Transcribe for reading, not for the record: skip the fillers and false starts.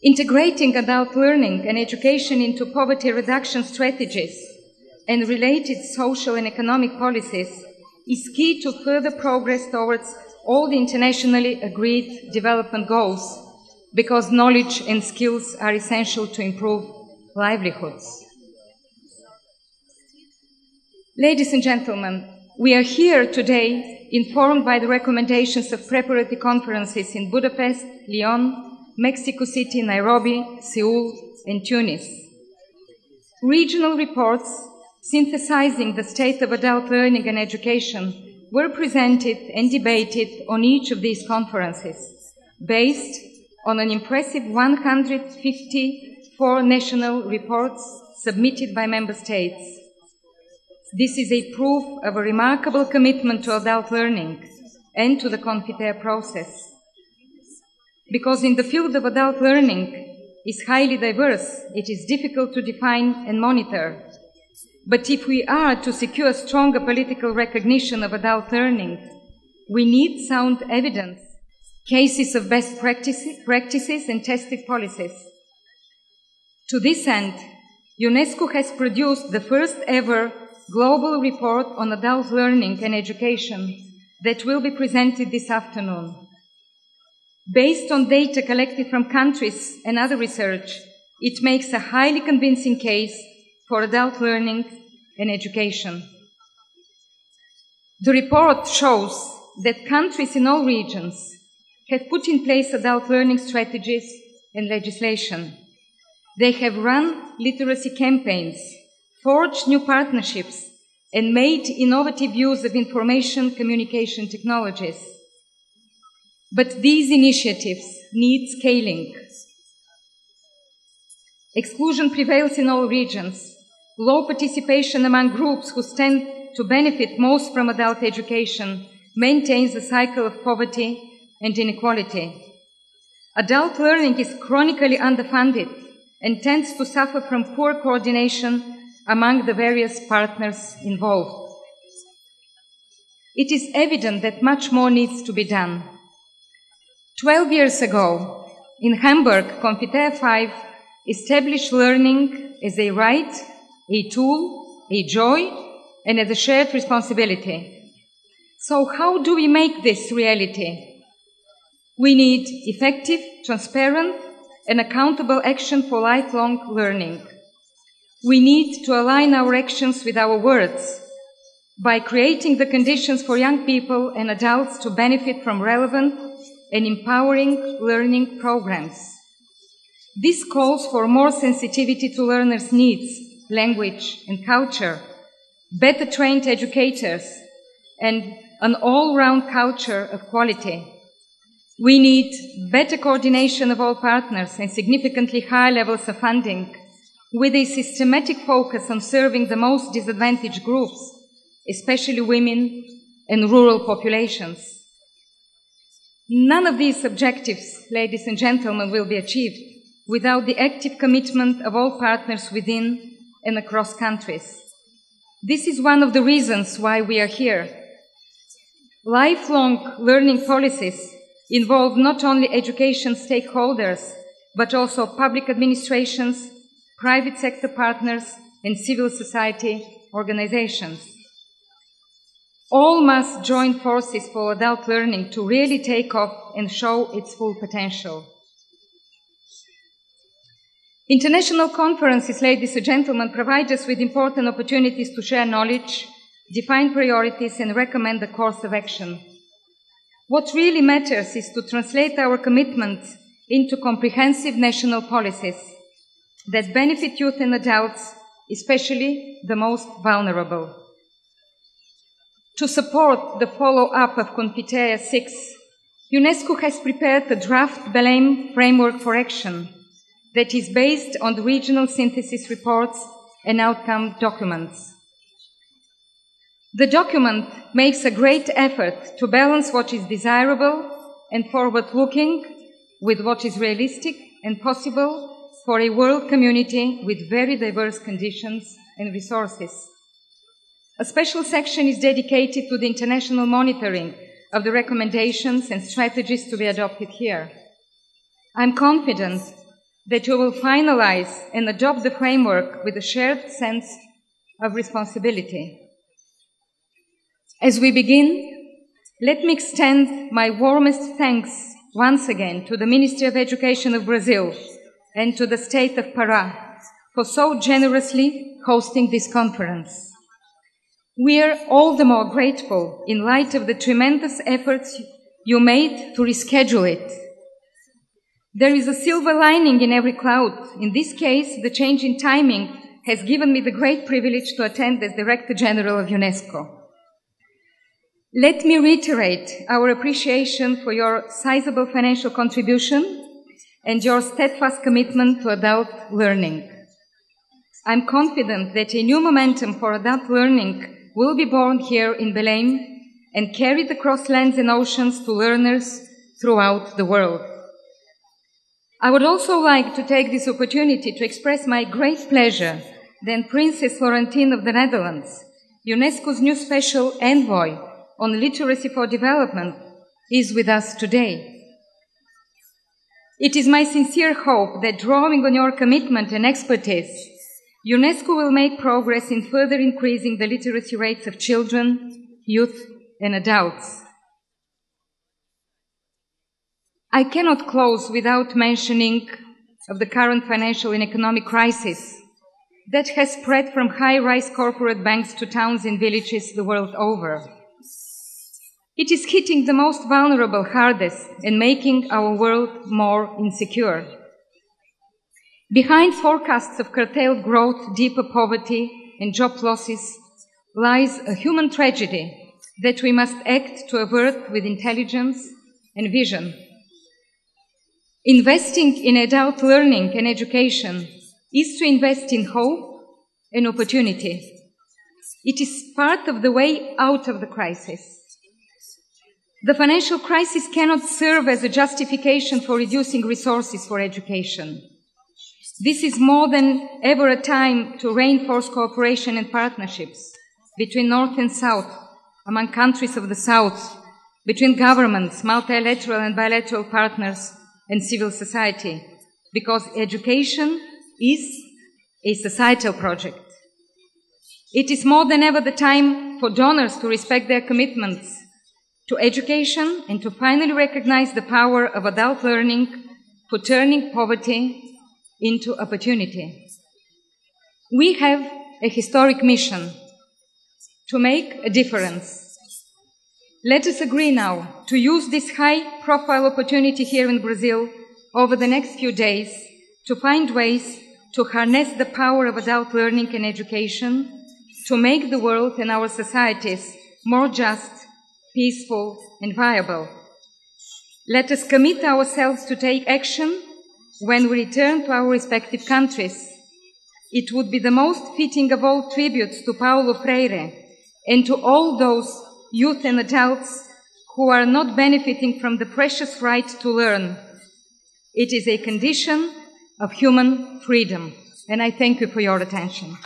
Integrating adult learning and education into poverty reduction strategies and related social and economic policies is key to further progress towards all the internationally agreed development goals, because knowledge and skills are essential to improve livelihoods. Ladies and gentlemen, we are here today informed by the recommendations of preparatory conferences in Budapest, Lyon, Mexico City, Nairobi, Seoul, and Tunis. Regional reports synthesizing the state of adult learning and education were presented and debated on each of these conferences, based on an impressive 154 national reports submitted by member states. This is a proof of a remarkable commitment to adult learning and to the CONFINTEA process. Because in the field of adult learning is highly diverse, it is difficult to define and monitor. But if we are to secure stronger political recognition of adult learning, we need sound evidence, cases of best practices and tested policies. To this end, UNESCO has produced the first ever global report on adult learning and education that will be presented this afternoon. Based on data collected from countries and other research, it makes a highly convincing case for adult learning and education. The report shows that countries in all regions have put in place adult learning strategies and legislation. They have run literacy campaigns, forged new partnerships, and made innovative use of information communication technologies. But these initiatives need scaling. Exclusion prevails in all regions. Low participation among groups who stand to benefit most from adult education maintains a cycle of poverty and inequality. Adult learning is chronically underfunded and tends to suffer from poor coordination among the various partners involved. It is evident that much more needs to be done. 12 years ago, in Hamburg, CONFINTEA 5 established learning as a right, a tool, a joy, and as a shared responsibility. So how do we make this reality? We need effective, transparent, and accountable action for lifelong learning. We need to align our actions with our words by creating the conditions for young people and adults to benefit from relevant and empowering learning programs. This calls for more sensitivity to learners' needs, language, and culture, better trained educators, and an all-round culture of quality. We need better coordination of all partners and significantly higher levels of funding, with a systematic focus on serving the most disadvantaged groups, especially women and rural populations. None of these objectives, ladies and gentlemen, will be achieved without the active commitment of all partners within and across countries. This is one of the reasons why we are here. Lifelong learning policies involve not only education stakeholders, but also public administrations, private sector partners, and civil society organizations. All must join forces for adult learning to really take off and show its full potential. International conferences, ladies and gentlemen, provide us with important opportunities to share knowledge, define priorities, and recommend the course of action. What really matters is to translate our commitments into comprehensive national policies that benefit youth and adults, especially the most vulnerable. To support the follow-up of CONFINTEA 6, UNESCO has prepared the draft Belém framework for action that is based on the regional synthesis reports and outcome documents. The document makes a great effort to balance what is desirable and forward-looking with what is realistic and possible for a world community with very diverse conditions and resources. A special section is dedicated to the international monitoring of the recommendations and strategies to be adopted here. I'm confident that you will finalize and adopt the framework with a shared sense of responsibility. As we begin, let me extend my warmest thanks once again to the Ministry of Education of Brazil and to the State of Pará for so generously hosting this conference. We are all the more grateful in light of the tremendous efforts you made to reschedule it. There is a silver lining in every cloud. In this case, the change in timing has given me the great privilege to attend as Director-General of UNESCO. Let me reiterate our appreciation for your sizable financial contribution and your steadfast commitment to adult learning. I'm confident that a new momentum for adult learning will be born here in Belém and carried across lands and oceans to learners throughout the world. I would also like to take this opportunity to express my great pleasure that Princess Florentine of the Netherlands, UNESCO's new special envoy on literacy for development, is with us today. It is my sincere hope that, drawing on your commitment and expertise, UNESCO will make progress in further increasing the literacy rates of children, youth, and adults. I cannot close without mentioning of the current financial and economic crisis that has spread from high-rise corporate banks to towns and villages the world over. It is hitting the most vulnerable hardest and making our world more insecure. Behind forecasts of curtailed growth, deeper poverty, and job losses lies a human tragedy that we must act to avert with intelligence and vision. Investing in adult learning and education is to invest in hope and opportunity. It is part of the way out of the crisis. The financial crisis cannot serve as a justification for reducing resources for education. This is more than ever a time to reinforce cooperation and partnerships between North and South, among countries of the South, between governments, multilateral and bilateral partners, and civil society, because education is a societal project. It is more than ever the time for donors to respect their commitments to education and to finally recognize the power of adult learning for turning poverty into opportunity. We have a historic mission to make a difference. Let us agree now to use this high-profile opportunity here in Brazil over the next few days to find ways to harness the power of adult learning and education to make the world and our societies more just, peaceful, and viable. Let us commit ourselves to take action when we return to our respective countries. It would be the most fitting of all tributes to Paulo Freire and to all those youth and adults who are not benefiting from the precious right to learn. It is a condition of human freedom, and I thank you for your attention.